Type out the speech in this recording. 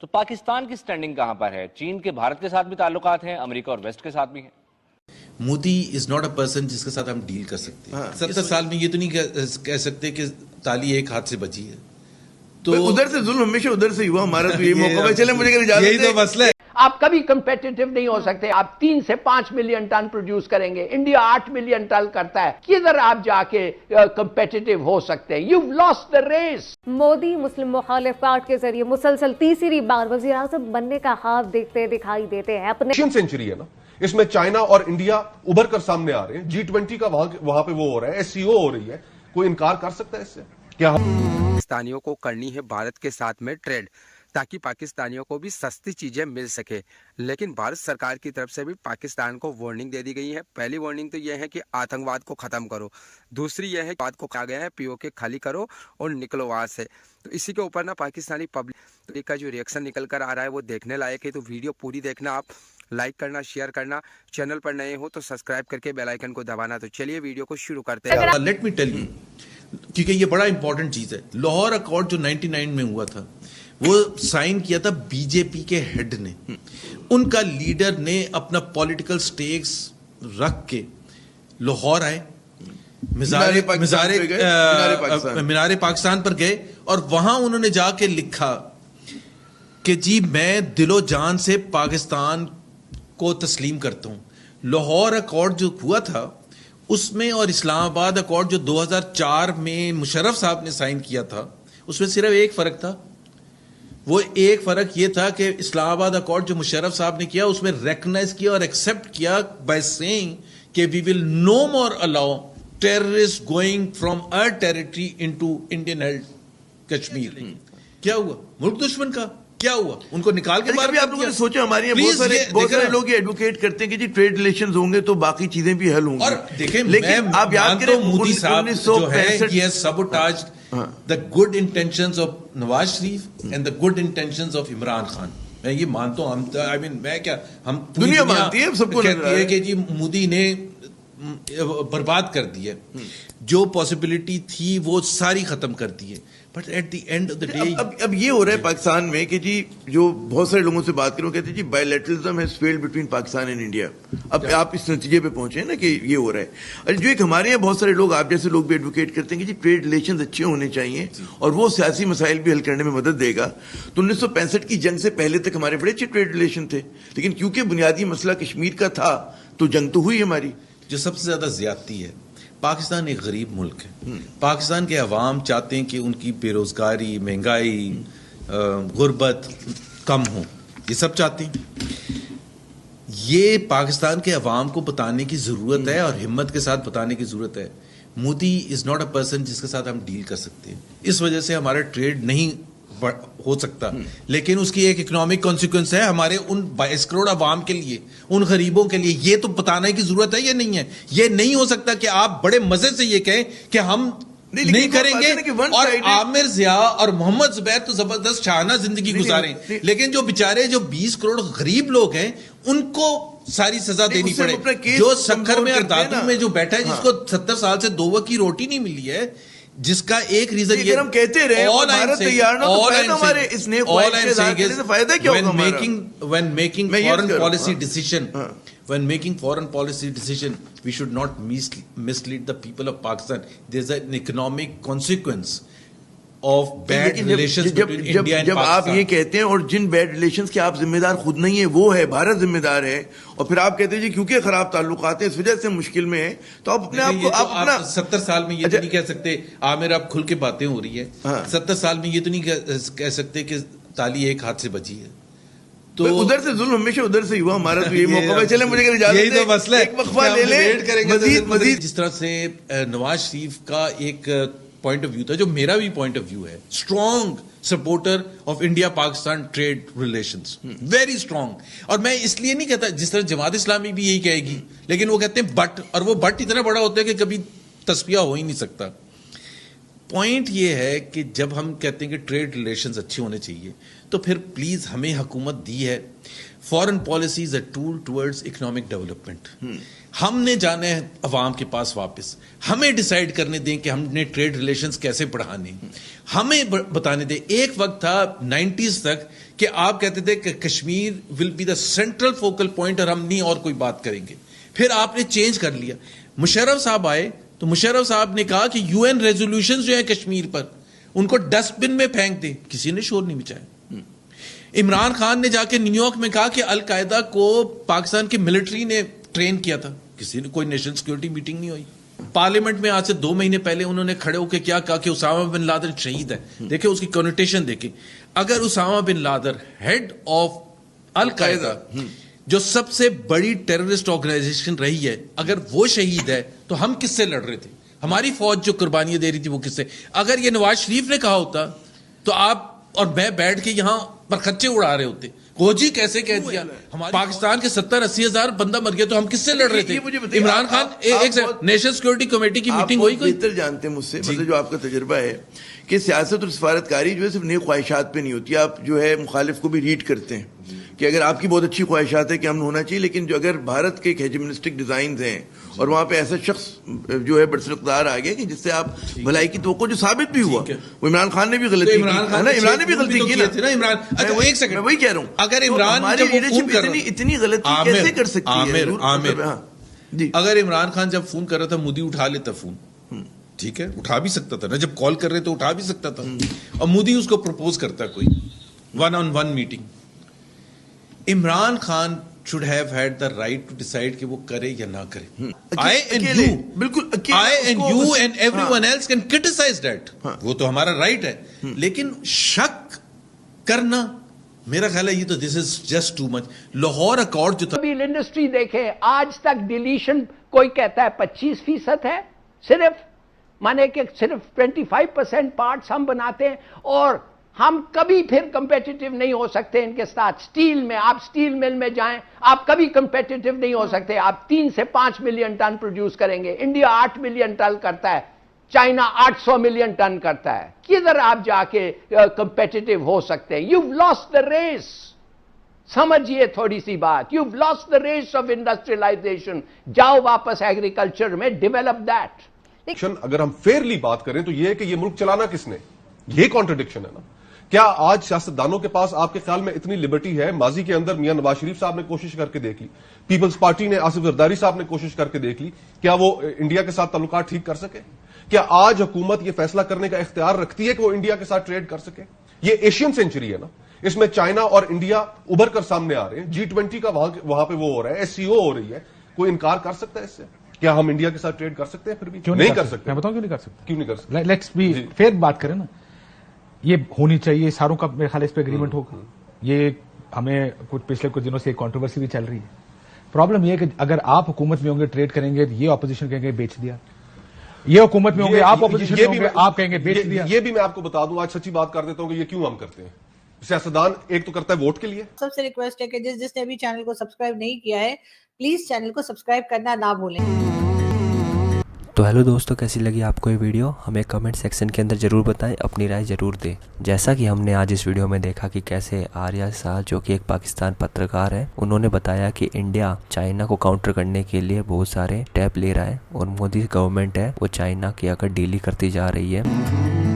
تو پاکستان کی سٹینڈنگ کہاں پر ہے؟ چین کے بھارت کے ساتھ بھی تعلقات ہیں، امریکہ اور ویسٹ کے ساتھ بھی ہیں۔ Modi is not a person جس کے ساتھ ہم ڈیل کر سکتے ہیں۔ 70 سال میں یہ تو نہیں کہہ سکتے کہ تالی ایک ہاتھ سے بچی ہے، تو ادھر سے ظلم ہمیشہ ادھر سے ہوا، ہمارا تو یہ موقع ہے۔ چلیں مجھے یہی تو مسئلہ ہے۔ آپ کبھی کمپیٹیٹو نہیں ہو سکتے۔ آپ 3 سے 5 ملین ٹن پروڈیوس کریں گے، انڈیا 8 ملین ٹن کرتا ہے، کدھر آپ جا کے کمپیٹیٹو ہو سکتے ہیں؟ You lost the race. Modi مسلم مخالف کارڈ کے ذریعے مسلسل تیسری بار وزیر اعظم بننے کا خواب دیکھتے دکھائی دیتے ہیں۔ اپنے سینچری ہے نا، اس میں چائنا اور انڈیا ابھر کر سامنے آ رہے ہیں، G20 کا وہاں پہ وہ ہو رہا ہے، SCO ہو رہی ہے، کوئی انکار کر سکتا ہے اس سے؟ کیا پاکستانیوں کو کرنی ہے بھارت کے ساتھ میں ٹریڈ تاکہ پاکستانیوں کو بھی سستی چیزیں مل سکے، لیکن بھارت سرکار کی طرف سے بھی پاکستان کو وارننگ دے دی گئی ہے۔ پہلی وارننگ تو یہ ہے کہ آتنکواد کو ختم کرو، دوسری یہ ہے کہ بات کو کہا گیا ہے POK خالی کرو اور نکلو وہاں سے۔ تو اسی کے اوپر نا پاکستانی پبلک کا جو ریئیکشن نکل کر آ رہا ہے وہ دیکھنے لائق ہے۔ تو ویڈیو پوری دیکھنا، آپ لائک کرنا، شیئر کرنا، چینل پر نئے ہو تو سبسکرائب کر کے بیل آئیکن کو دبانا۔ تو چلیے ویڈیو کو شروع کرتے ہیں۔ لیٹ می ٹیل یو، کیونکہ یہ بڑا امپورٹنٹ چیز ہے۔ لاہور اکارڈ جو 99 میں ہوا تھا وہ سائن کیا تھا BJP کے ہیڈ نے، ان کا لیڈر نے اپنا پولیٹیکل سٹیکس رکھ کے لاہور آئے، مینار پاکستان پر گئے، اور وہاں انہوں نے جا کے لکھا کہ جی میں دل و جان سے پاکستان کو تسلیم کرتا ہوں۔ لاہور اکارڈ جو ہوا تھا اس میں اور اسلام آباد اکارڈ جو 2004 میں مشرف صاحب نے سائن کیا تھا، اس میں صرف ایک فرق تھا۔ وہ ایک فرق یہ تھا کہ اسلام آباد اکارڈ جو مشرف صاحب نے کیا اس میں ریکگنائز کیا اور ایکسپٹ کیا بائی سیئنگ کہ وی ول نو مور الاؤ ٹیررسٹ گوئنگ فرام اور territory into Indian held Kashmir. کیا ہوا؟ ملک دشمن کا کیا ہوا؟ ان کو نکال کے باہر۔ آپ لوگوں نے سوچا، ہمارے یہاں بہت سارے لوگ یہ ایڈوکیٹ کرتے ہیں کہ جی ٹریڈ ریلیشنز ہوں گے تو باقی چیزیں بھی حل ہوں گی، اور دیکھیں لیکن آپ یاد کریں مودی صاحب جو ہے he has sabotaged the good intentions of Nawaz Sharif and the good intentions of Imran Khan. میں یہ مانتا ہوں، میں کیا، ہم دنیا مانتی ہے، سب کو کہتی ہے کہ جی مودی نے برباد کر دی ہے، جو پاسبلٹی تھی وہ ساری ختم کر دی ہے۔ But at the end of the day اب یہ ہو رہا ہے پاکستان میں کہ جی جو بہت سارے لوگوں سے بات کروں کہتے ہیں جی bilateralism has failed between Pakistan and India. اب آپ اس نتیجے پہ پہنچے نا کہ یہ ہو رہا ہے، اور جو ایک ہمارے یہاں بہت سارے لوگ آپ جیسے لوگ بھی ایڈوکیٹ کرتے ہیں کہ جی ٹریڈ ریلیشنز اچھے ہونے چاہیے اور وہ سیاسی مسائل بھی حل کرنے میں مدد دے گا۔ تو 1965 کی جنگ سے پہلے تک ہمارے بڑے اچھے ٹریڈ ریلیشن تھے، لیکن کیونکہ بنیادی مسئلہ کشمیر کا تھا تو جنگ تو ہوئی ہماری۔ جو سب سے زیادہ زیادتی ہے، پاکستان ایک غریب ملک ہے۔ پاکستان کے عوام چاہتے ہیں کہ ان کی بے روزگاری، مہنگائی، غربت کم ہو، یہ سب چاہتے ہیں۔ یہ پاکستان کے عوام کو بتانے کی ضرورت ہے اور ہمت کے ساتھ بتانے کی ضرورت ہے۔ Modi is not a person جس کے ساتھ ہم ڈیل کر سکتے ہیں، اس وجہ سے ہمارا ٹریڈ نہیں ہو سکتا، لیکن اس کی ایک اکنامک کانسیکوینس ہے ہمارے ان 22 کروڑ عوام کے لیے، ان غریبوں کے لیے۔ یہ تو بتانے کی ضرورت ہے یا نہیں ہے؟ یہ نہیں ہو سکتا کہ آپ بڑے مزے سے یہ کہیں کہ ہم نہیں کریں گے، اور عامر ضیاء اور محمد زبیر تو زبردست شاہانہ زندگی گزاریں، لیکن جو بیچارے جو 20 کروڑ غریب لوگ ہیں ان کو ساری سزا دینی پڑے۔ جو سکھر میں اور دادو میں جو بیٹھا ہے، جس کو 70 سال سے 2 وقت کی روٹی نہیں ملی ہے، جس کا ایک ریزن یہ ہم کہتے رہے بھارت تیار نہ تو فائدہ ہمارے اس نیک خواہش کے ظاہر کرنے سے فائدہ کیا ہوگا ہمارا؟ when making foreign policy decision we should not mislead the people of Pakistan. There's an economic consequence of bad relations between India and Pakistan. جب آپ یہ کہتے ہیں اور جن بیڈ ریلیشنز کے آپ ذمہ دار خود نہیں ہیں، وہ ہے بھارت ذمہ دار ہے، اور پھر آپ کہتے ہیں جی کیونکہ خراب تعلقات ہیں اس وجہ سے مشکل میں ہے، تو آپ اپنے آپ کو اپنا 70 سال میں یہ تو نہیں کہہ سکتے۔ عامر اب کھل کے باتیں ہو رہی ہے، 70 سال میں یہ تو نہیں کہہ سکتے کہ تالی ایک ہاتھ سے بچی ہے۔ تو ادھر سے ظلم ہمیشہ ادھر سے ہوا، ہمارا تو یہ موقع ہے۔ چلیں مجھے یہی تو مسئلہ ہے، ایک وقفہ لے لیں، مزید جس طرح سے نواز شریف کا ایک پوائنٹ آف ویو تھا، جو میرا بھی پوائنٹ آف ویو ہے، strong supporter of India Pakistan trade relations, very strong. اور میں اس لیے نہیں کہتا، جس طرح جماعت اسلامی بھی یہی کہے گی، لیکن وہ کہتے ہیں بٹ، اور وہ بٹ اتنا بڑا ہوتا ہے کہ کبھی تصفیہ ہو ہی نہیں سکتا۔ پوائنٹ یہ ہے کہ جب ہم کہتے ہیں کہ ٹریڈ ریلیشنز اچھے ہونے چاہیے، تو پھر پلیز ہمیں حکومت دی ہے foreign policy is a tool towards economic development. ہم نے جانا ہے عوام کے پاس واپس, ہمیں ڈیسائیڈ کرنے دیں کہ ہم نے ٹریڈ ریلیشنز کیسے بڑھانے, ہمیں بتانے دیں. ایک وقت تھا 90s تک کہ آپ کہتے تھے کہ Kashmir will be the central focal point اور ہم نہیں اور کوئی بات کریں گے. پھر آپ نے چینج کر لیا. مشرف صاحب آئے تو مشرف صاحب نے کہا کہ یو این ریزولوشنز جو ہیں کشمیر پر ان کو ڈسٹ بن میں پھینک دیں, کسی نے شور نہیں مچایا. عمران خان نے جا کے نیو یارک میں کہا کہ القاعدہ کو پاکستان کی ملٹری نے ٹرین کیا تھا, کسی نے کوئی نیشنل سیکورٹی میٹنگ نہیں ہوئی. پارلیمنٹ میں آج سے 2 مہینے پہلے انہوں نے کھڑے ہو کے کیا کہا کہ اسامہ بن لادن شہید ہے. دیکھیں اس کی کنوٹیشن دیکھیں. اگر Osama bin Laden head of al Qaeda جو سب سے بڑی ٹیررسٹ آرگنائزیشن رہی ہے, اگر وہ شہید ہے تو ہم کس سے لڑ رہے تھے؟ ہماری فوج جو قربانیاں دے رہی تھی وہ کس سے؟ اگر یہ نواز شریف نے کہا ہوتا تو آپ اور میں بیٹھ کے یہاں پر خرچے اڑا رہے ہوتے. کوجی کیسے کہہ دیا پاکستان کے 70-80 ہزار بندہ مر گیا تو ہم کس سے لڑ رہے تھے؟ عمران خان ایک نیشنل سیکورٹی کمیٹی کی میٹنگ ہوئی کوئی؟ بہتر جانتے ہیں مجھ سے, مطلب جو آپ کا تجربہ ہے کہ سیاست اور سفارتکاری جو ہے صرف نیک خواہشات پہ نہیں ہوتی, آپ جو ہے مخالف کو بھی ریڈ کرتے ہیں کہ اگر آپ کی بہت اچھی خواہشات ہے کہ امن ہونا چاہیے, لیکن جو اگر بھارت کے ایک ہیجمنسٹک ڈیزائنز ہیں اور وہاں پہ ایسا شخص جو ہے برسرقدار آ گیا کہ جس سے آپ بھلائی کی توقع جو ثابت بھی ہوا, وہ عمران خان نے بھی غلطی کی, عمران نے بھی غلطی کی نا. ایک سیکنڈ میں وہی کہہ رہا ہوں, اگر عمران ہماری لیڈرشپ اتنی غلطی کیسے کر سکتی ہے؟ اگر عمران خان جب فون کر رہا تھا مودی اٹھا لیتا فون, ٹھیک ہے اٹھا بھی سکتا تھا نا, جب کال کر رہے تو اٹھا بھی سکتا تھا, اور مودی اس کو پروپوز کرتا کوئی 1-on-1 meeting. Imran Khan should have had the right to decide کہ وہ کرے یا نہ کرے. I and you and everyone else can criticize that. وہ تو ہمارا رائٹ ہے, لیکن شک کرنا میرا خیال ہے یہ تو this is just too much. Lahore accord جو تھا, طویل انڈسٹری دیکھیں, آج تک ڈیلیشن کوئی کہتا ہے 25% ہے صرف, مانے کہ صرف 25% پارٹس ہم بناتے ہیں, اور ہم کبھی پھر کمپیٹیٹو نہیں ہو سکتے ان کے ساتھ. سٹیل میں آپ سٹیل مل میں جائیں, آپ کبھی کمپیٹیٹو نہیں ہو سکتے. آپ 3 سے 5 ملین ٹن پروڈیوس کریں گے, انڈیا 8 ملین ٹن کرتا ہے, چائنا 800 ملین ٹن کرتا ہے. کدھر آپ جا کے کمپیٹیٹو ہو سکتے ہیں؟ You lost the race. سمجھیے تھوڑی سی بات, you lost the race of industrialisation. جاؤ واپس ایگریکلچر میں, ڈیولپ دیٹ. اگر ہم فیئرلی بات کریں تو یہ ہے کہ یہ ملک چلانا کس نے, یہ کانٹرڈکشن ہے نا. کیا آج سیاستدانوں کے پاس آپ کے خیال میں اتنی لبرٹی ہے؟ ماضی کے اندر میاں نواز شریف صاحب نے کوشش کر کے دیکھ لی, پیپلز پارٹی نے آصف زرداری صاحب نے کوشش کر کے دیکھ لی, کیا وہ انڈیا کے ساتھ تعلقات ٹھیک کر سکے؟ کیا آج حکومت یہ فیصلہ کرنے کا اختیار رکھتی ہے کہ وہ انڈیا کے ساتھ ٹریڈ کر سکے؟ یہ ایشین سینچری ہے نا, اس میں چائنا اور انڈیا ابھر کر سامنے آ رہے ہیں. G20 کا وہاں پہ وہ ہو رہا ہے, SCO ہو رہی ہے. کوئی انکار کر سکتا ہے اس سے؟ کیا ہم انڈیا کے ساتھ ٹریڈ کر سکتے ہیں؟ پھر بھی نہیں کر سکتے. میں بتاؤں کیوں نہیں کر سکتے. کیوں نہیں کر سکتے؟ لیٹس بی فیئر بات کریں نا, یہ ہونی چاہیے, ساروں کا میرے خیال اس پہ اگریمنٹ ہوگا. یہ ہمیں پچھلے کچھ دنوں سے ایک کنٹروورسی بھی چل رہی ہے. پرابلم یہ ہے کہ اگر آپ حکومت میں ہوں گے ٹریڈ کریں گے, یہ اپوزیشن کہیں گے بیچ دیا, یہ حکومت میں ہوں گے آپ اپوزیشن میں ہوں گے آپ کہیں گے بیچ دیا. یہ بھی میں آپ کو بتا دوں, آج سچی بات کر دیتا ہوں کہ یہ کیوں ہم کرتے ہیں. سیاستدان ایک تو کرتا ہے ووٹ کے لیے. سب سے ریکویسٹ ہے کہ جس نے ابھی چینل کو سبسکرائب نہیں کیا ہے پلیز چینل کو سبسکرائب کرنا نہ بھولیں. تو ہیلو دوستو, کیسی لگی آپ کو یہ ویڈیو؟ ہمیں کمنٹ سیکشن کے اندر ضرور بتائیں, اپنی رائے ضرور دیں. جیسا کہ ہم نے آج اس ویڈیو میں دیکھا کہ کیسے آریہ شاہ جو کہ ایک پاکستان پترکار ہے, انہوں نے بتایا کہ انڈیا چائنا کو کاؤنٹر کرنے کے لیے بہت سارے اسٹیپ لے رہا ہے, اور مودی گورنمنٹ ہے وہ چائنا کی اگر ڈیلی کرتی جا رہی ہے.